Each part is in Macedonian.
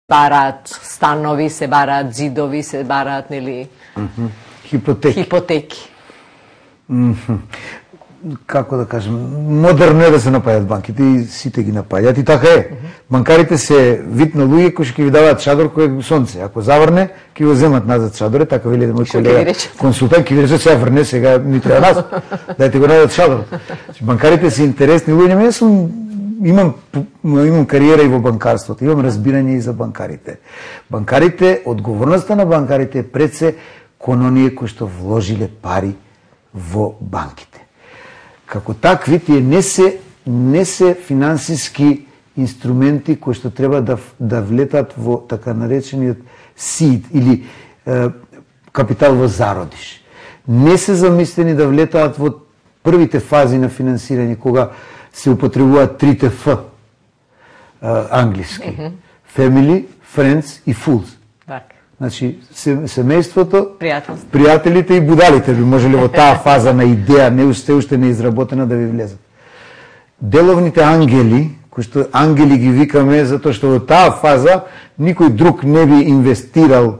бараат станови, се бараат зидови, се бараат, нели, хипотеки. Како да кажем, модерно е да се напаѓат банките и сите ги напаѓат и така е. Банкарите се вид на луѓе кои ќе ви даваат чадор кој е сонце. Ако заврне, ќе го земат назад чадоре, така вели мој колега консултант, ќе ви рече се врне, сега ни треба нас. Дајте го назад чадор. Банкарите се интересни луѓе, јас имам кариера и во банкарството, имам разбирање и за банкарите. Банкарите, одговорноста на банкарите е пред се кон оние кои што вложиле пари во банките. Како такви, тие не се финансиски инструменти кои што треба да влетат во така наречениот сид или капитал во зародиш. Не се замислени да влетаат во првите фази на финансирање, кога се употребуваат трите Ф англиски. Family, friends и fools. Значи, семејството, пријателите и будалите би можеле во таа фаза на идеја, не уште не изработена, да ви влезат. Деловните ангели, кои што ангели ги викаме, затоа што во таа фаза никој друг не би инвестирал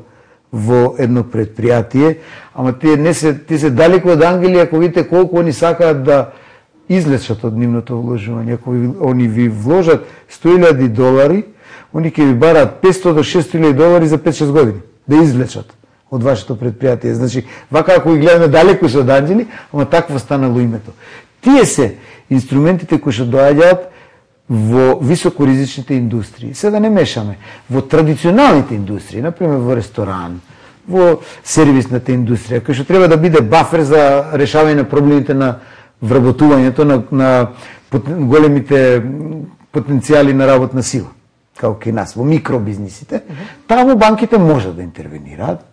во едно предпријатие, ама тие се далеку од ангели, ако видите колку они сакаат да излечат од нивното вложување. Ако они ви вложат $100,000, они ќе ви бараат $500 до $600,000 за 5-6 години да извлечат од вашето предпријатие. Значи, вака ако ги гледаме далеку се од анџели, ама такво станало името. Тие се инструментите кои што доаѓаат во високоризичните индустрии. Се да не мешаме. Во традиционалните индустрии, например во ресторан, во сервисната индустрија, кој што треба да биде бафер за решавање на проблемите на вработувањето на големите потенцијали на работна сила, како кај нас, во микробизнисите, таму банките можат да интервенираат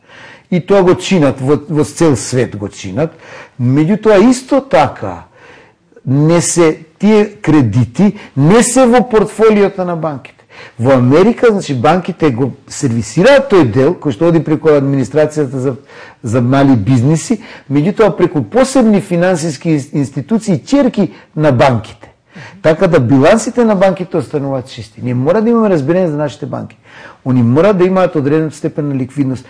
и тоа го чинат, во цел свет го чинат, меѓутоа исто така тие кредити не се во портфолиото на банките. Во Америка, значи, банките го сервисираат тој дел, кој што оди преку администрацијата за мали бизниси, меѓутоа преку посебни финансиски институции, черки на банките. Така да билансите на банките остануваат чисти. Ние мора да имаме разбирање за нашите банки. Они мора да имаат одреден степен на ликвидност,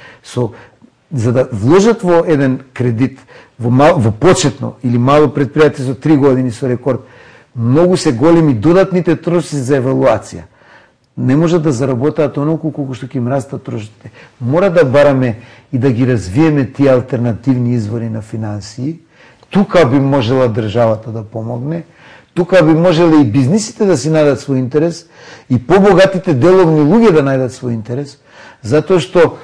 за да вложат во еден кредит, во почетно или мало предпријатие со 3 години со рекорд, многу се големи додатните трошоци за евалуација. Не можат да заработаат онолку колку што ќе им растат трошоците. Мора да бараме и да ги развиеме тие алтернативни извори на финансии. Тука би можела државата да помогне. Тука би можеле и бизнисите да си најдат свој интерес и побогатите деловни луѓе да најдат свој интерес, затоа што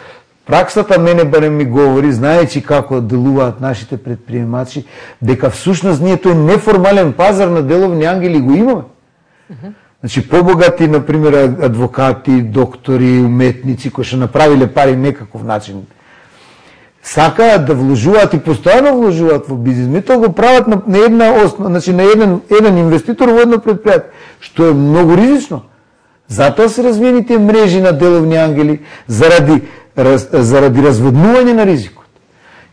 праксата мене барем ми говори, знаејќи како делуваат нашите предприемачи, дека всушност ние тој неформален пазар на деловни ангели го имаме. Значи, побогати, например, адвокати, доктори, уметници, кои што направиле пари некаков начин, сакаат да вложуваат и постојано вложуваат во бизнис. Ми тоа го прават на една основа, значи на еден инвеститор во едно предпријатие, што е многу ризично. Затоа се развиени тие мрежи на деловни ангели заради разводнување на ризикот.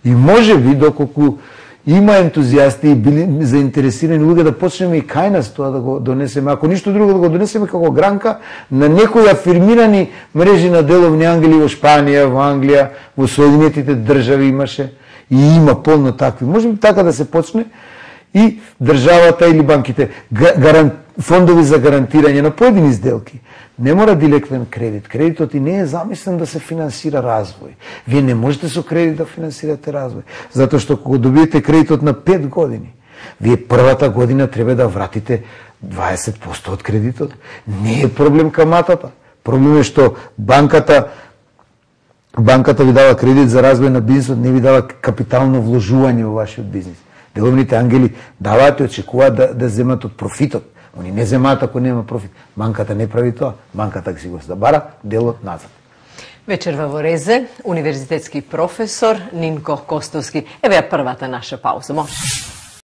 И може би, доколку има ентузијасти и били заинтересирани луѓе, да почнеме и кај нас тоа да го донесеме, ако ништо друго да го донесеме како гранка на некои афирмирани мрежи на деловни ангели во Шпанија, во Англија, во Соединетите држави имаше и има полно такви. Може би така да се почне и државата или банките, фондови за гарантирање на поедини сделки. Не мора директен кредит. Кредитот и не е замислен да се финансира развој. Вие не можете со кредит да финансирате развој. Затоа што кога добиете кредитот на 5 години, вие првата година треба да вратите 20% од кредитот. Не е проблем каматата. Проблем е што банката ви дава кредит за развој на бизнисот, не ви дава капитално вложување во вашиот бизнис. Деловните ангели даваат и очекуваат да земат од профитот. Они не земаат ако нема профит. Банката не прави тоа. Банката си го забара делот назад. Вечерва во Резе, универзитетски професор Нинко Костовски. Еве ја првата наша пауза. Може.